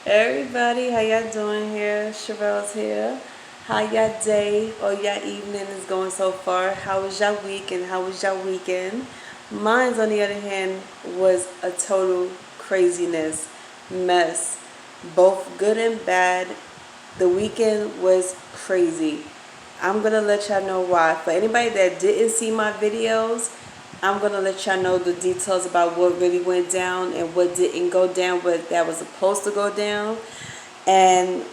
Everybody, how y'all doing here? Chevelle's here. How y'all day or y'all evening is going so far? How was y'all week and how was y'all weekend? Mine's, on the other hand, was a total craziness, mess, both good and bad. The weekend was crazy. I'm gonna let y'all know why. For anybody that didn't see my videos, I'm gonna let y'all know the details about what really went down and what didn't go down, but that was supposed to go down. And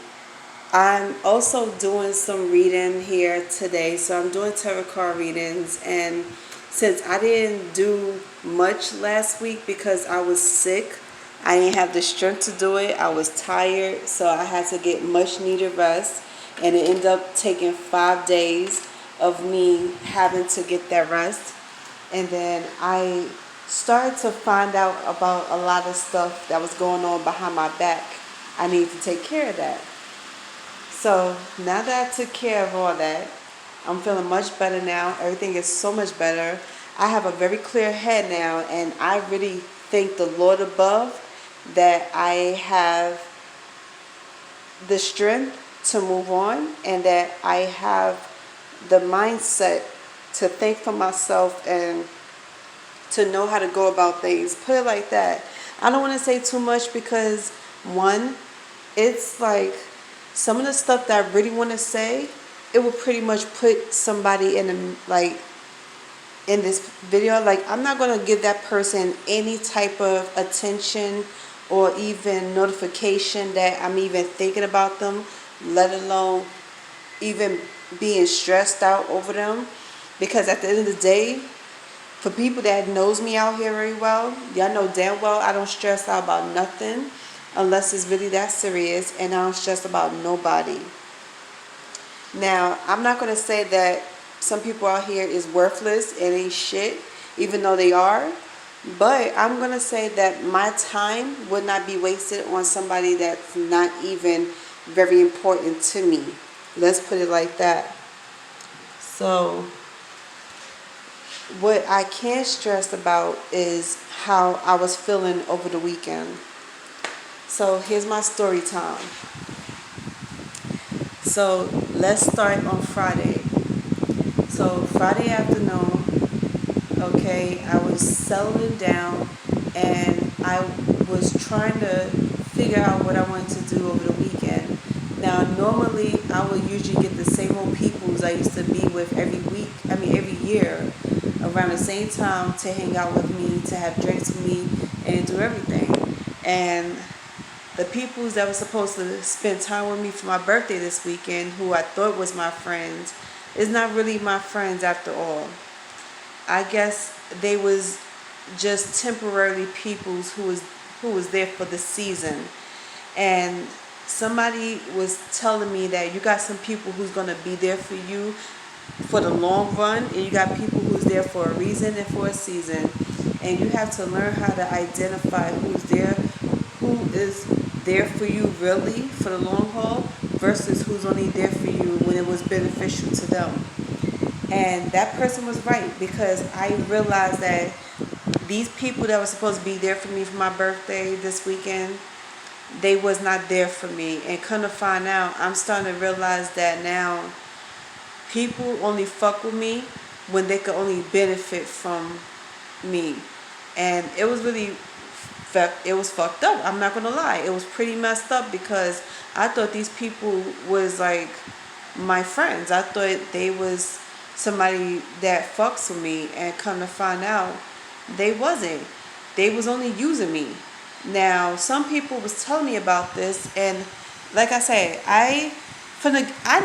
I'm also doing some reading here today. So I'm doing tarot card readings. And since I didn't do much last week because I was sick, I didn't have the strength to do it. I was tired, so I had to get much needed rest. And it ended up taking 5 days of me having to get that rest. And then I started to find out about a lot of stuff that was going on behind my back. I need to take care of that. So now that I took care of all that, I'm feeling much better now. Everything is so much better. I have a very clear head now, and I really thank the Lord above that I have the strength to move on and that I have the mindset to think for myself and to know how to go about things. Put it like that. I don't want to say too much because, one, it's like some of the stuff that I really want to say, it will pretty much put somebody in in this video. Like, I'm not going to give that person any type of attention or even notification that I'm even thinking about them, let alone even being stressed out over them. Because at the end of the day, for people that knows me out here very well, y'all know damn well I don't stress out about nothing unless it's really that serious, and I don't stress about nobody. Now, I'm not going to say that some people out here is worthless and ain't shit, even though they are. But I'm going to say that my time would not be wasted on somebody that's not even very important to me. Let's put it like that. So, what I can't stress about is how I was feeling over the weekend. So, here's my story time. So, let's start on Friday. So, Friday afternoon, okay, I was settling down and I was trying to figure out what I wanted to do over the weekend. Now, normally I would usually get the same old peoples I used to be with every year around the same time to hang out with me, to have drinks with me, and do everything. And the peoples that were supposed to spend time with me for my birthday this weekend, who I thought was my friends, is not really my friends after all. I guess they was just temporarily peoples who was there for the season. And somebody was telling me that you got some people who's gonna be there for you for the long run, and you got people who's there for a reason and for a season. And you have to learn how to identify who is there for you really for the long haul versus who's only there for you when it was beneficial to them. And that person was right, because I realized that these people that were supposed to be there for me for my birthday this weekend, they was not there for me. And come to find out, I'm starting to realize that now people only fuck with me when they could only benefit from me. And it was really it was fucked up. I'm not gonna lie. It was pretty messed up because I thought these people was like my friends. I thought they was somebody that fucks with me, and come to find out they wasn't. They was only using me. Now, some people was telling me about this, and like I said, I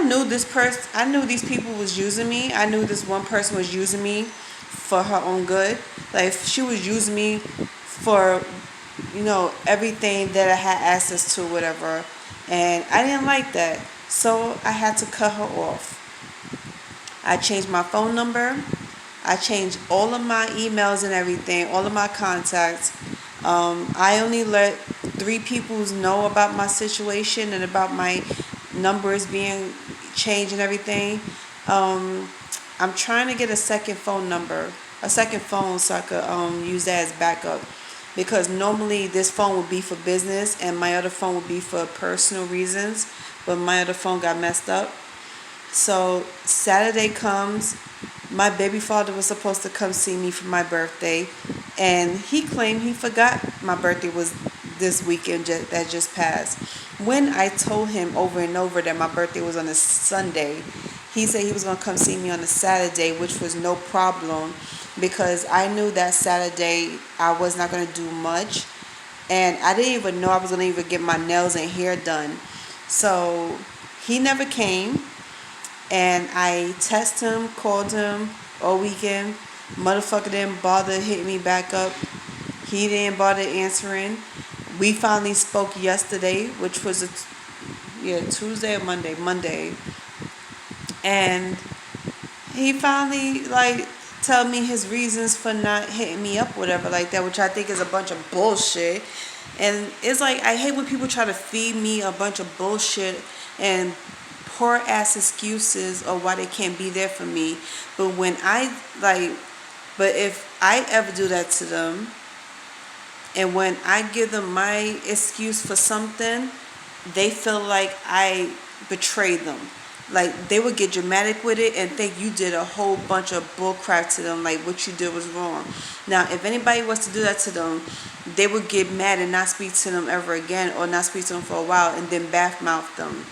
knew this person. I knew these people was using me. I knew this one person was using me for her own good. Like, she was using me for, everything that I had access to, whatever. And I didn't like that, so I had to cut her off. I changed my phone number. I changed all of my emails and everything, all of my contacts. I only let 3 people know about my situation and about my numbers being changed and everything. I'm trying to get a second phone, so I could use that as backup. because normally this phone would be for business and my other phone would be for personal reasons, but my other phone got messed up. So Saturday comes, my baby father was supposed to come see me for my birthday, and he claimed he forgot my birthday was this weekend that just passed. When I told him over and over that my birthday was on a Sunday, he said he was going to come see me on a Saturday, which was no problem because I knew that Saturday I was not going to do much, and I didn't even know I was going to even get my nails and hair done. So he never came, and I texted him, called him all weekend. Motherfucker didn't bother hitting me back up. He didn't bother answering. We finally spoke yesterday, which was Tuesday or Monday, and he finally tell me his reasons for not hitting me up, whatever like that, which I think is a bunch of bullshit. And it's like I hate when people try to feed me a bunch of bullshit and poor ass excuses of why they can't be there for me. But when but if I ever do that to them, and when I give them my excuse for something, they feel like I betrayed them. Like they would get dramatic with it and think you did a whole bunch of bullcrap to them, like what you did was wrong. Now, if anybody was to do that to them, they would get mad and not speak to them ever again, or not speak to them for a while, and then back mouth them.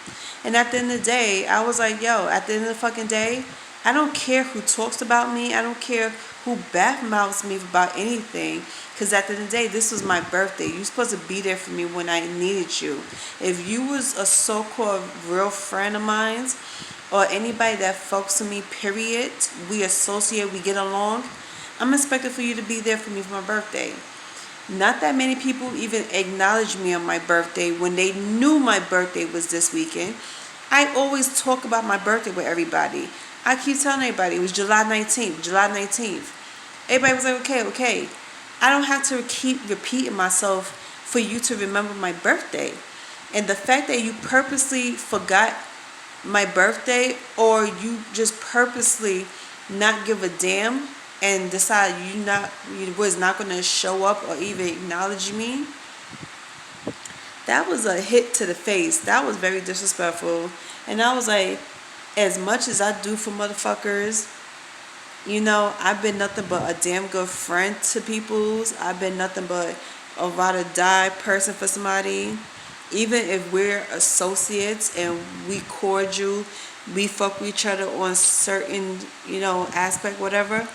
And at the end of the day, I was like, yo, at the end of the fucking day, I don't care who talks about me. I don't care who back mouths me about anything. Because at the end of the day, this was my birthday. You're supposed to be there for me when I needed you. If you was a so-called real friend of mine, or anybody that fucks with me, period, we associate, we get along, I'm expected for you to be there for me for my birthday. Not that many people even acknowledge me on my birthday when they knew my birthday was this weekend. I always talk about my birthday with everybody. I keep telling everybody it was July 19th, July 19th. Everybody was like, okay. I don't have to keep repeating myself for you to remember my birthday. And the fact that you purposely forgot my birthday, or you just purposely not give a damn and decide you was not going to show up or even acknowledge me, that was a hit to the face. That was very disrespectful. And I was like, as much as I do for motherfuckers, I've been nothing but a damn good friend to people's. I've been nothing but a ride or die person for somebody. Even if we're associates and we cordial, we fuck with each other on certain, aspect, whatever.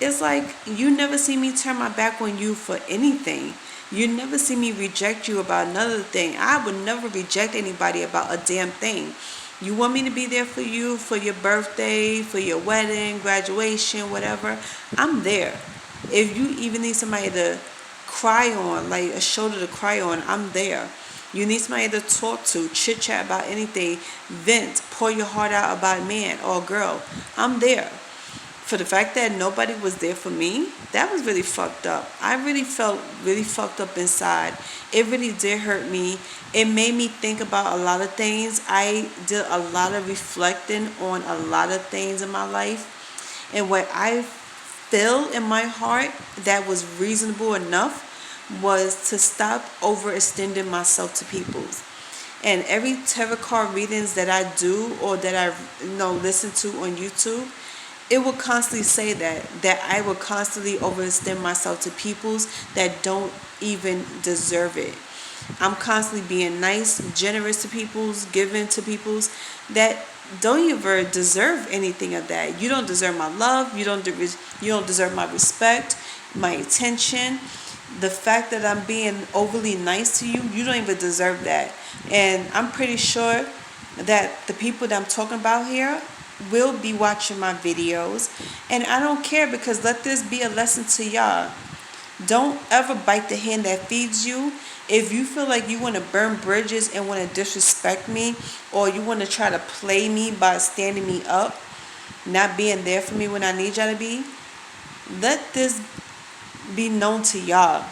It's like you never see me turn my back on you for anything. You never see me reject you about another thing. I would never reject anybody about a damn thing. You want me to be there for you for your birthday, for your wedding, graduation, whatever, I'm there. If you even need somebody to cry on, like a shoulder to cry on, I'm there. You need somebody to talk to, chit chat about anything, vent, pour your heart out about a man or a girl, I'm there. For the fact that nobody was there for me, that was really fucked up. I really felt really fucked up inside. It really did hurt me. It made me think about a lot of things. I did a lot of reflecting on a lot of things in my life. And what I feel in my heart that was reasonable enough was to stop overextending myself to people. And every tarot card readings that I do or that I listen to on YouTube, it will constantly say that I will constantly overextend myself to peoples that don't even deserve it. I'm constantly being nice, generous to peoples, giving to peoples that don't even deserve anything of that. You don't deserve my love. You don't deserve my respect, my attention. The fact that I'm being overly nice to you, you don't even deserve that. And I'm pretty sure that the people that I'm talking about here will be watching my videos, and I don't care, because let this be a lesson to y'all. Don't ever bite the hand that feeds you. If you feel like you want to burn bridges and want to disrespect me, or you want to try to play me by standing me up, not being there for me when I need y'all to be, let this be known to y'all.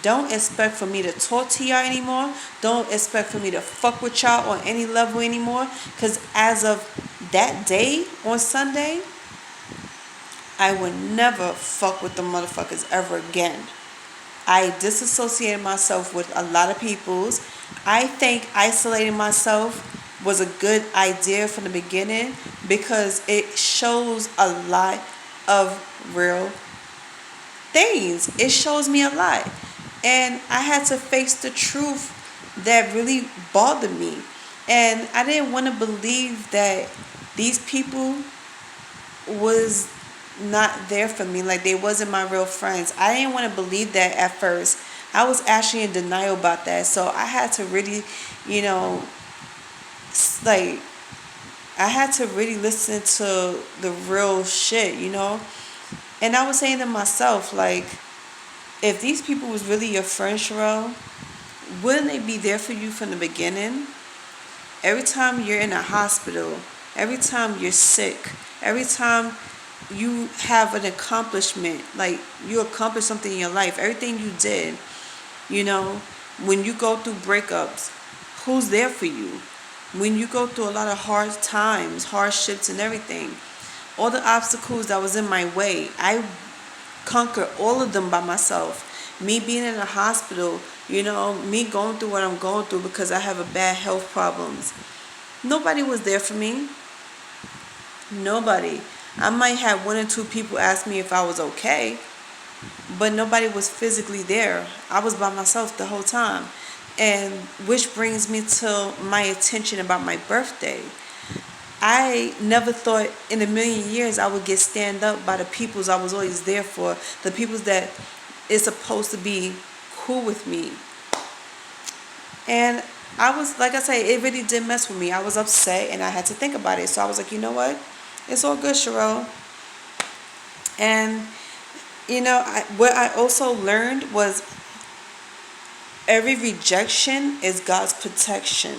Don't expect for me to talk to y'all anymore. Don't expect for me to fuck with y'all on any level anymore, because as of that day on Sunday, I would never fuck with the motherfuckers ever again. I disassociated myself with a lot of people's. I think isolating myself was a good idea from the beginning because it shows a lot of real things. It shows me a lot. And I had to face the truth that really bothered me. And I didn't want to believe that these people was not there for me, like they wasn't my real friends. I didn't want to believe that at first. I was actually in denial about that. So I had to really, you know, like I had to really listen to the real shit, you know? And I was saying to myself, like, if these people was really your friends, Sherelle, wouldn't they be there for you from the beginning? Every time you're in a hospital, every time you're sick, every time you have an accomplishment, like you accomplished something in your life, everything you did, you know, when you go through breakups, who's there for you? When you go through a lot of hard times, hardships and everything, all the obstacles that was in my way, I conquered all of them by myself. Me being in a hospital, you know, me going through what I'm going through because I have a bad health problems. Nobody was there for me. Nobody. I might have one or two people ask me if I was okay, but nobody was physically there. I was by myself the whole time. And which brings me to my attention about my birthday. I never thought in a million years I would get stand up by the peoples I was always there for, the peoples that is supposed to be cool with me. And I was, like I say, it really did mess with me. I was upset and I had to think about it. So I was like, you know what? It's all good, Sherelle. And, you know, what I also learned was every rejection is God's protection.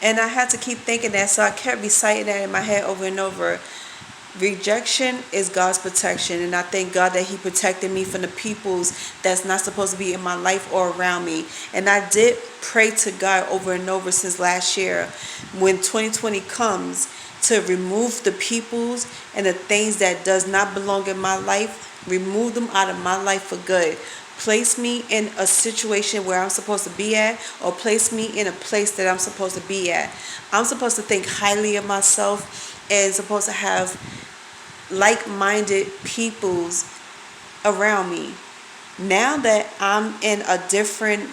And I had to keep thinking that, so I kept reciting that in my head over and over. Rejection is God's protection, and I thank God that He protected me from the peoples that's not supposed to be in my life or around me. And I did pray to God over and over since last year, when 2020 comes, to remove the peoples and the things that does not belong in my life, remove them out of my life for good. Place me in a situation where I'm supposed to be at, or place me in a place that I'm supposed to be at. I'm supposed to think highly of myself and supposed to have like-minded peoples around me. Now that I'm in a different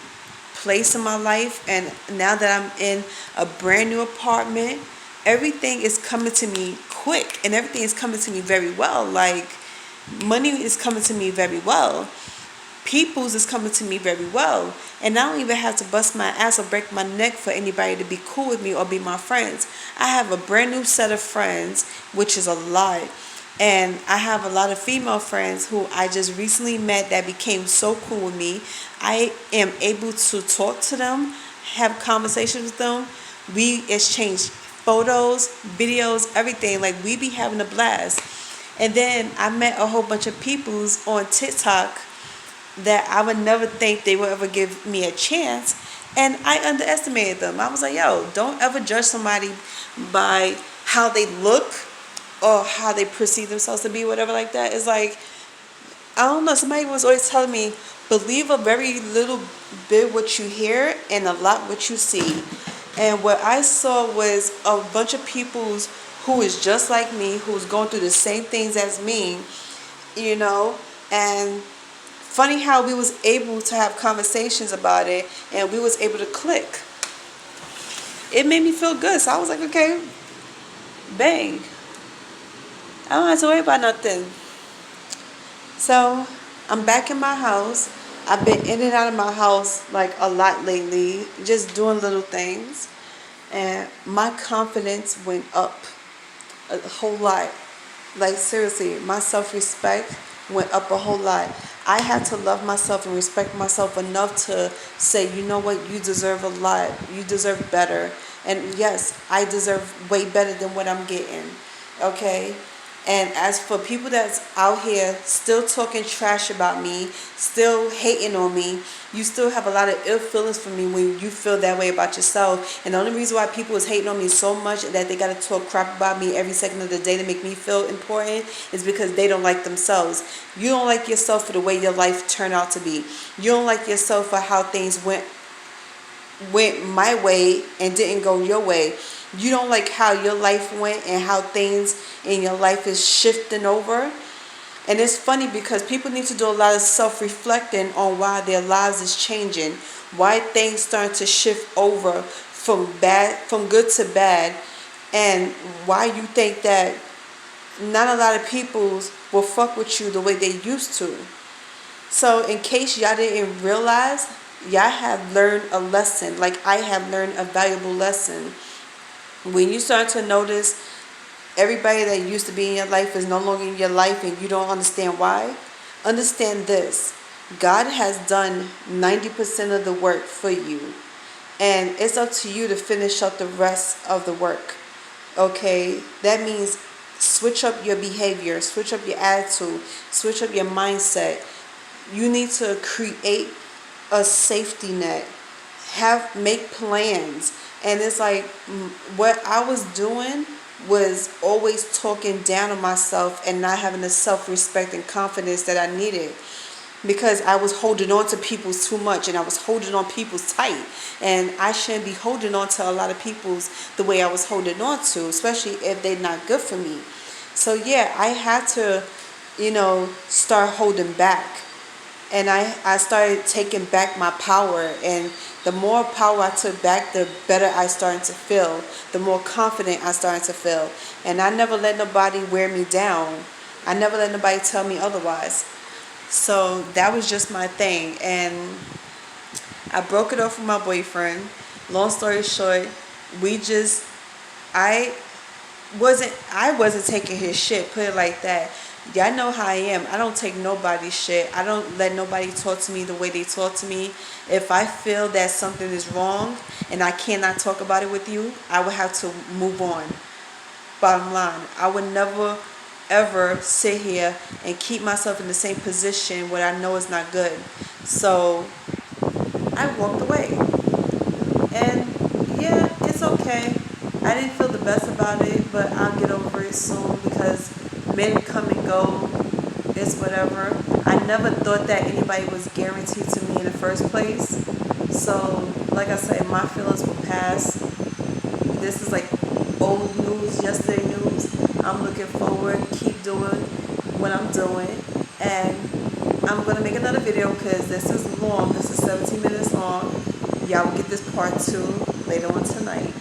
place in my life, and now that I'm in a brand new apartment, everything is coming to me quick, and everything is coming to me very well. Like, money is coming to me very well. Peoples is coming to me very well. And I don't even have to bust my ass or break my neck for anybody to be cool with me or be my friends. I have a brand new set of friends, which is a lot. And I have a lot of female friends who I just recently met that became so cool with me. I am able to talk to them, have conversations with them. We exchange photos, videos, everything. Like, we be having a blast. And then I met a whole bunch of peoples on TikTok that I would never think they would ever give me a chance. And I underestimated them. I was like, yo, don't ever judge somebody by how they look or how they perceive themselves to be, whatever like that. It's like, I don't know, somebody was always telling me, believe a very little bit what you hear and a lot what you see. And what I saw was a bunch of people who is just like me, who's going through the same things as me, you know. And funny how we was able to have conversations about it, and we was able to click. It made me feel good. So I was like, okay, bang, I don't have to worry about nothing. So I'm back in my house. I've been in and out of my house like a lot lately, just doing little things. And my confidence went up a whole lot. Like, seriously, my self-respect went up a whole lot. I had to love myself and respect myself enough to say, you know what, you deserve a lot. You deserve better. And yes, I deserve way better than what I'm getting. Okay? And as for people that's out here still talking trash about me, still hating on me, you still have a lot of ill feelings for me when you feel that way about yourself. And the only reason why people is hating on me so much that they gotta talk crap about me every second of the day to make me feel important is because they don't like themselves. You don't like yourself for the way your life turned out to be. You don't like yourself for how things went my way and didn't go your way. You don't like how your life went and how things in your life is shifting over. And it's funny because people need to do a lot of self-reflecting on why their lives is changing, why things start to shift over from good to bad, and why you think that not a lot of people will fuck with you the way they used to. So in case y'all didn't realize, y'all have learned a lesson. Like I have learned a valuable lesson. When you start to notice everybody that used to be in your life is no longer in your life and you don't understand why, understand this. God has done 90% of the work for you. And it's up to you to finish up the rest of the work. Okay? That means switch up your behavior, switch up your attitude, switch up your mindset. You need to create a safety net. Make plans. And it's like what I was doing was always talking down on myself and not having the self-respect and confidence that I needed, because I was holding on to people too much and I was holding on people's tight, and I shouldn't be holding on to a lot of people's the way I was holding on to, especially if they're not good for me. So yeah, I had to, start holding back. And I started taking back my power. And the more power I took back, the better I started to feel. The more confident I started to feel. And I never let nobody wear me down. I never let nobody tell me otherwise. So that was just my thing. And I broke it off with my boyfriend. Long story short, I wasn't taking his shit, put it like that. Y'all know how I am. I don't take nobody's shit. I don't let nobody talk to me the way they talk to me. If I feel that something is wrong and I cannot talk about it with you, I would have to move on. Bottom line, I would never ever sit here and keep myself in the same position where I know it's not good. So I walked away. And yeah, it's okay. I didn't feel the best about it, but I'll get over it soon because men come and go. It's whatever. I never thought that anybody was guaranteed to me in the first place. So, like I said, my feelings will pass. This is like old news, yesterday news. I'm looking forward, keep doing what I'm doing. And I'm going to make another video because this is long. This is 17 minutes long. Y'all will get this part 2 later on tonight.